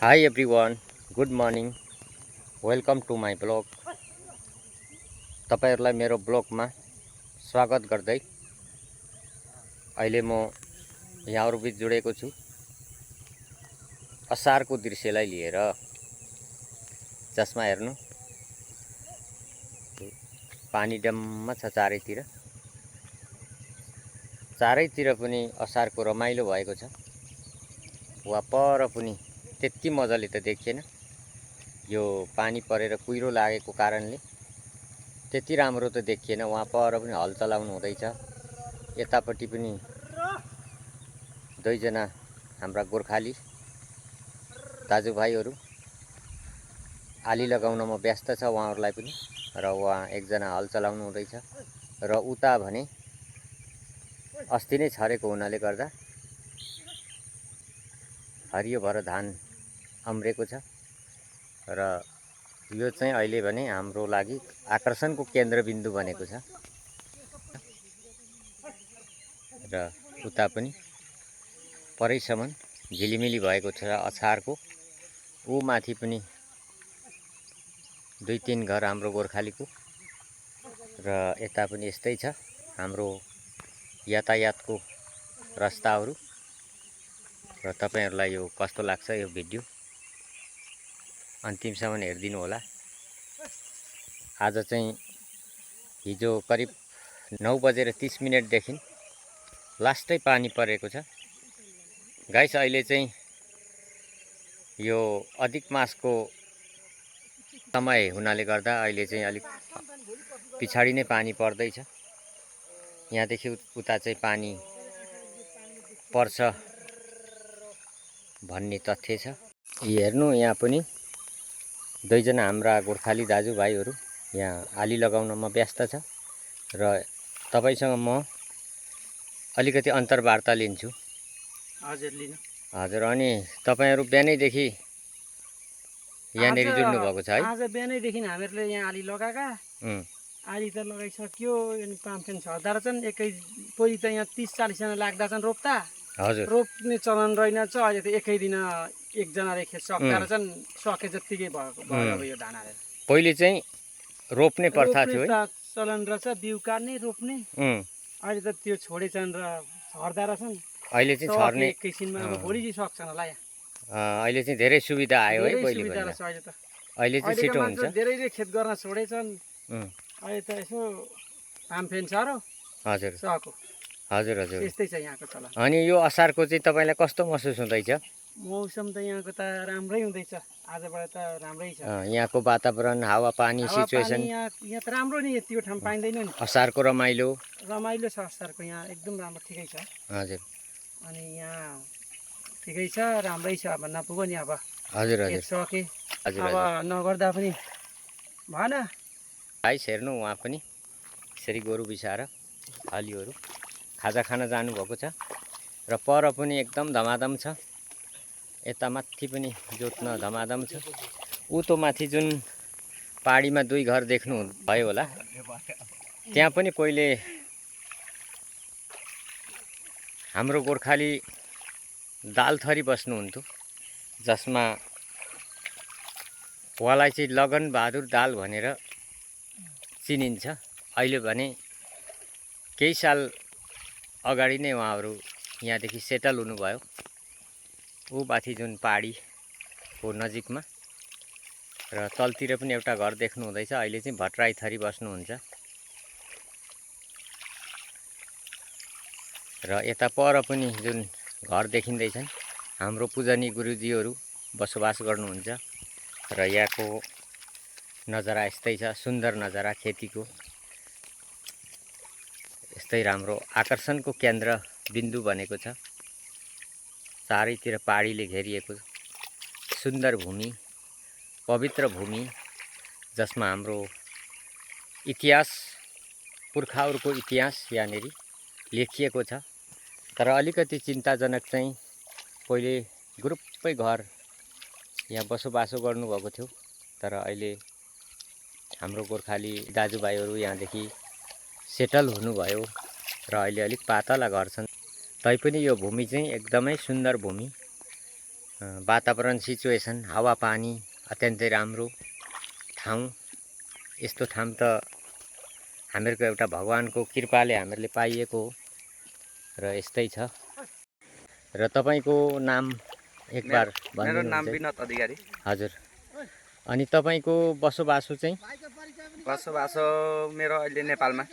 Hi everyone, good morning. Welcome to my blog. तपाईहरुलाई मेरो ब्लगमा स्वागत गर्दै अहिले म यहाँहरु बीच जोडेको छु असारको दृश्यलाई लिएर। जसमा हेर्नु पानी डम्म छ चारैतिर। चारैतिर पनि असारको रमाइलो भएको छ। वा पर पनि त्यति मजाले त देखिएन। यो पानी परेर कुहिरो लागेको कारणले त्यति राम्रो त देखिएन। वहाँ पर पनि हल चलाउनु हुँदैछ। यतापट्टि पनि दुईजना हाम्रा गोर्खाली दाजुभाइहरु आली लगाउनमा व्यस्त छ उहाँहरुलाई पनि। र वहाँ एकजना हल चलाउनु हुँदैछ। र उता भने अस्ति नै छरेको हुनाले गर्दा हरियो भर धान अम्रेको छ। र यो चाहिँ अहिले भने हाम्रो लागि आकर्षणको केन्द्रबिन्दु बनेको छ। र उता पनि परैसम्म झिलिमिली भएको छ अछारको। ऊ माथि पनि दुई तीन घर हाम्रो गोर्खालीको। र यता पनि यस्तै छ हाम्रो यातायातको रस्ताहरु। र तपाईहरुलाई यो कस्तो लाग्छ यो भिडियो अन्तिमसम्म हेर्दिनु होला। आज चाहिँ हिजो करिब 9:30 देखि लास्टै पानी परेको छ। गाइस अहिले चाहिँ यो अधिक मासको समय हुनाले गर्दा अहिले चाहिँ अलिक पिछाडी नै पानी पर्दैछ। यहाँदेखि उता चाहिँ पानी पर्छ भन्ने तथ्य छ। हेर्नु यहाँ पनि दुईजना हाम्रा गोर्खाली दाजुभाइहरु यहाँ आली लगाउनमा व्यस्त छ। र तपाईसँग म अलिकति अन्तर्वार्ता लिन्छु। हजुर लिनु। हजुर, अनि तपाईहरु बिहानैदेखि यहाँनेरि जुट्नु भएको छ है? आज बिहानैदेखि हामीहरूले यहाँ आली लगाएका। आली त लगाइसक्यो। अनि पाम्फेन छर्दा रहेछन्। पहिले त यहाँ 30-40 जना लाग्दा छन् रोप्दा। हजुर, रोप्ने चलन रहेनछ। अहिले त एकै दिन एकजनाले खेत सक्दा रहेछन्। सके जत्तिकै भयो अब यो धान हालेर। पहिले चाहिँ रोप्ने प्रथा थियो है? चलन रहेछ, बिउ काट्ने रोप्ने। अहिले त त्यो छोडेछन् र छर्दा रहेछन्। अहिले चाहिँ छर्ने एकैछिनमा अब भोलि चाहिँ सक्छन् होला यहाँ। अहिले चाहिँ धेरै सुविधा आयो है पहिले भन्दा। अहिले चाहिँ छिटो हुन्छ। धेरैले खेत गर्न छोडेछन्। अहिले त यसो पाम्फेन छ र हजुर सको। हजुर हजुर, त्यस्तै छ यहाँको चलन। अनि यो असारको चाहिँ तपाईलाई कस्तो महसुस हुँदैछ? मौसम त यहाँको त राम्रै हुँदैछ। आजबाट त राम्रै छ। यहाँको वातावरण, हावापानी सिचुएसन यहाँ त राम्रो नि। त्यो ठाउँ पाइँदैन नि। असारको रमाइलो छ असारको। यहाँ एकदम राम्रो ठिकै छ। हजुर, अनि यहाँ ठिकै छ, राम्रै छ। अब नपुग्यो नि अब। हजुर हजुर सके हजुर, अब नगर्दा पनि भएन। गाइस हेर्नु उहाँ पनि यसरी गोरु बिसाएर हलियोहरू खाजा खान जानुभएको छ। र पर पनि एकदम धमाधम छ। यता माथि पनि जोत्न धमाधम छ। उतो माथि जुन पहाडीमा दुई घर देख्नु भयो होला, त्यहाँ पनि कोहीले हाम्रो गोर्खाली दालथरी बस्नुहुन्थ्यो। जसमा उहाँलाई चाहिँ लगन बहादुर दाल भनेर चिनिन्छ। अहिले भने केही साल अगाडि नै उहाँहरू यहाँदेखि सेटल हुनुभयो। ऊ माथि जुन पहाडीको नजिकमा। र तलतिर पनि एउटा घर देख्नु हुँदैछ। अहिले चाहिँ भट्टराई थरी बस्नुहुन्छ। र यता पर पनि जुन घर देखिँदैछन् हाम्रो पूजनीय गुरुजीहरू बसोबास गर्नुहुन्छ। र यहाँको नजारा यस्तै छ, सुन्दर नजारा खेतीको। यस्तै राम्रो आकर्षणको केन्द्र बिन्दु बनेको छ। चारैतिर पहाडीले घेरिएको सुन्दर भूमि, पवित्र भूमि, जसमा हाम्रो इतिहास, पुर्खाहरूको इतिहास यहाँनेरि लेखिएको छ। तर अलिकति चिन्ताजनक चाहिँ पहिले ग्रुपै घर यहाँ बसोबासो गर्नुभएको थियो। तर अहिले हाम्रो गोर्खाली दाजुभाइहरू यहाँदेखि सेटल हुनुभयो। र अहिले अलिक पातला घर छन्। तैपनि यो भूमि चाहिँ एकदमै सुन्दर भूमि। वातावरण सिचुएसन हावापानी अत्यन्तै राम्रो ठाउँ। यस्तो ठाउँ त हामीहरूको एउटा भगवानको कृपाले हामीहरूले पाइएको हो र यस्तै छ। र तपाईँको नाम एकबार मेरो भनिदिनुहुन्छ? नाम विनोद अधिकारी। हजुर। अनि तपाईँको बसोबासो चाहिँ? बसोबासो मेरो अहिले नेपालमा।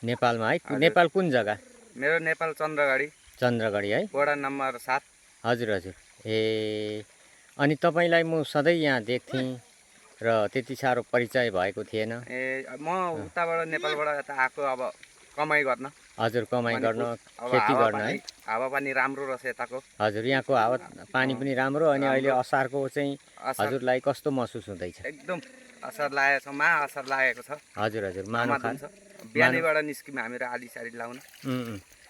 नेपालमा है? हजुर। नेपाल कुन जग्गा? मेरो नेपाल चन्द्रगढी चन्द्रगढी है? वडा नम्बर 7। हजुर हजुर। ए अनि तपाईँलाई म सधैँ यहाँ देख्थेँ र त्यति साह्रो परिचय भएको थिएन। ए म उताबाट नेपालबाट यता आएको अब कमाइ गर्न। हजुर, कमाइ गर्न, अब खेती गर्न है? हावापानी राम्रो रहेछ यताको। हजुर, यहाँको हावा पानी पनि राम्रो। अनि अहिले असारको चाहिँ हजुरलाई कस्तो महसुस हुँदैछ? एकदम असर लागेको छ, असर लागेको छ। हजुर हजुर। मानो खान्छ बिहानैबाट निस्किम हामीहरू आली सारी लाउन।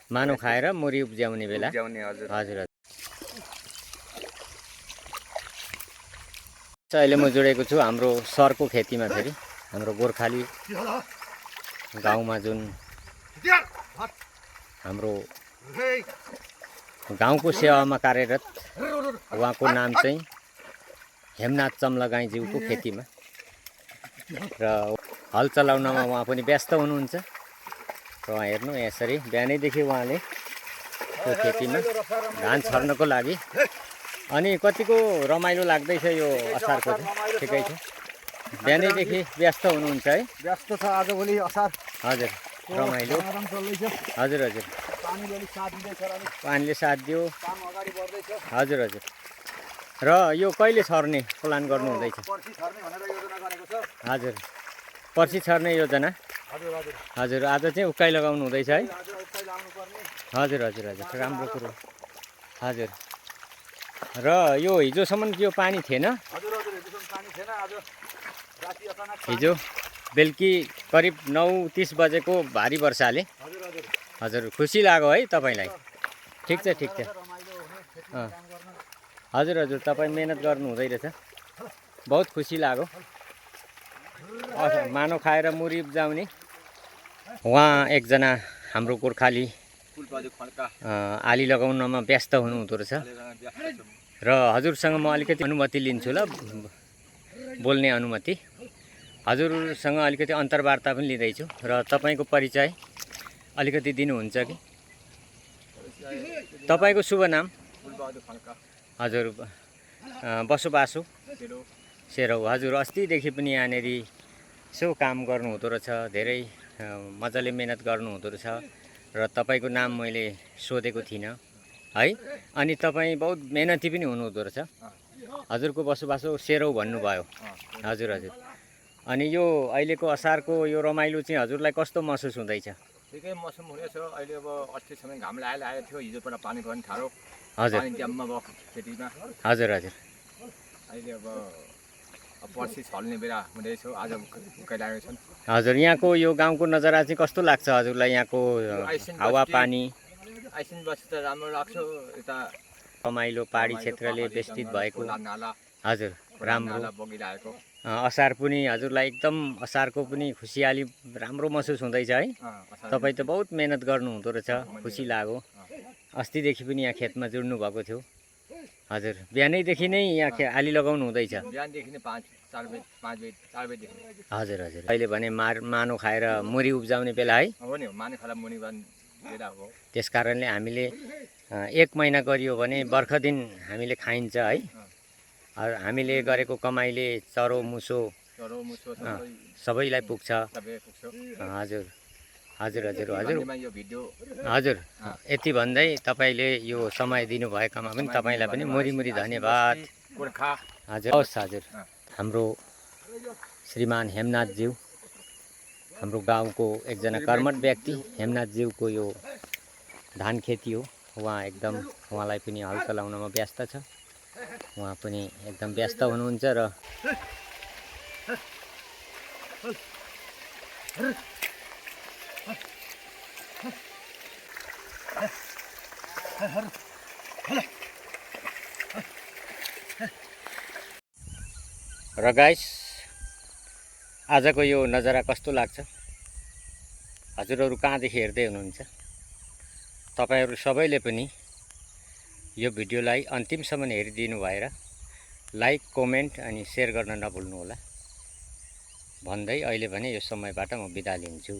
मानो खाएर मुरी उब्जाउने बेला। हजुर हजुर। अहिले म जोडेको छु हाम्रो सरको खेतीमा। फेरि हाम्रो गोर्खाली गाउँमा जुन हाम्रो गाउँको सेवामा कार्यरत उहाँको नाम चाहिँ हेमनाथ चम्लगाईज्यूको खेतीमा र हल चलाउनमा उहाँ पनि व्यस्त हुनुहुन्छ। र उहाँ हेर्नु यसरी बिहानैदेखि उहाँले त्यो खेतीमा धान छर्नको लागि। अनि कतिको रमाइलो लाग्दैछ यो असारको चाहिँ? ठिकै छ, बिहानैदेखि व्यस्त हुनुहुन्छ है? व्यस्त छ आजभोलि असार। हजुर, रमाइलो। हजुर हजुर। पानीले साथ दियो। हजुर हजुर। र यो कहिले छर्ने प्लान गर्नु हुँदैछ? हजुर, पर्सि छर्ने योजना। हजुर, आज चाहिँ उकाइ लगाउनु हुँदैछ है? हजुर हजुर हजुर, राम्रो कुरो। हजुर। र यो हिजोसम्म यो पानी थिएन? हिजो बेलुकी करिब 9:30 बजेको भारी वर्षाले। हजुर, खुसी लाग्यो है तपाईँलाई? ठिक छ ठिक छ। हजुर हजुर, तपाईँ मेहनत गर्नु हुँदै रहेछ, बहुत खुसी लाग्यो। मानो खाएर मुरी उब्जाउने उहाँ एकजना हाम्रो गोर्खाली आली लगाउनमा व्यस्त हुनुहुँदो रहेछ। र हजुरसँग म अलिकति अनुमति लिन्छु ल, बोल्ने अनुमति। हजुरसँग अलिकति अन्तर्वार्ता पनि लिँदैछु र तपाईँको परिचय अलिकति दिनुहुन्छ कि? तपाईँको शुभ नाम? हजुर, बसोबासो? सेरौ। हजुर, अस्तिदेखि पनि यहाँनिर यसो काम गर्नु हुँदो रहेछ, धेरै मजाले मेहनत गर्नु हुँदो रहेछ र तपाईँको नाम मैले सोधेको थिइनँ है। अनि तपाईँ बहुत मेहनती पनि हुनुहुँदो रहेछ। हजुरको बसोबासो सेरौ भन्नुभयो। हजुर हजुर। अनि यो अहिलेको असारको यो रमाइलो चाहिँ हजुरलाई कस्तो महसुस हुँदैछ? ठिकै मौसम हुनेछ अहिले। अब अस्तिसम्म घाम लागेको थियो, हिजोबाट पानी पर्ने थाल्यो। हजुर। पानी ड्याममा भयो खेतीमा। हजुर हजुर। अहिले अब पर्सि छल्ने बेला हुँदैछ, आज उकाइ लागेको छन्। हजुर, यहाँको यो गाउँको नजारा चाहिँ कस्तो लाग्छ हजुरलाई? यहाँको हावापानी? आइसिन बस्ती त राम्रो लाग्छ। यता रमाइलो पहाडी क्षेत्रले बेष्टित भएको। हजुर, राम्रो बगिरहेको। असार पनि हजुरलाई एकदम असारको पनि खुसियाली राम्रो महसुस हुँदैछ है? तपाईँ त बहुत मेहनत गर्नु हुँदो रहेछ, खुसी लाग्यो। अस्तिदेखि पनि यहाँ खेतमा जुड्नु भएको थियो। हजुर, बिहानैदेखि नै यहाँ आली लगाउनु हुँदैछ? बिहानदेखि नै 4 बजीदेखि। हजुर हजुर। अहिले भने मानो खाएर मुरी उब्जाउने बेला है? हो नि, माने खाला मुनि बेला हो। त्यस कारणले हामीले 1 महिना गरियो भने बर्ख दिन हामीले खाइन्छ है? हामीले गरेको कमाइले चरो मुसो सबैलाई पुग्छ। हजुर हजुर हजुर हजुर हजुर। यति भन्दै तपाईँले यो समय दिनुभएकोमा पनि तपाईँलाई पनि मुरी मुरी धन्यवाद। हजुर, हवस्। हजुर, हाम्रो श्रीमान हेमनाथज्यू, हाम्रो गाउँको एकजना कर्मठ व्यक्ति हेमनाथज्यूको यो धान खेती हो। उहाँ एकदम, उहाँलाई पनि हल चलाउनमा व्यस्त छ। उहाँ पनि एकदम व्यस्त हुनुहुन्छ र गाइस, आजको यो नजारा कस्तो लाग्छ? हजुरहरू कहाँदेखि हेर्दै हुनुहुन्छ? तपाईँहरू सबैले पनि यो भिडियोलाई अन्तिमसम्म हेरिदिनु भएर लाइक, कमेन्ट अनि सेयर गर्न नभुल्नुहोला भन्दै अहिले भने यो समयबाट म बिदा लिन्छु।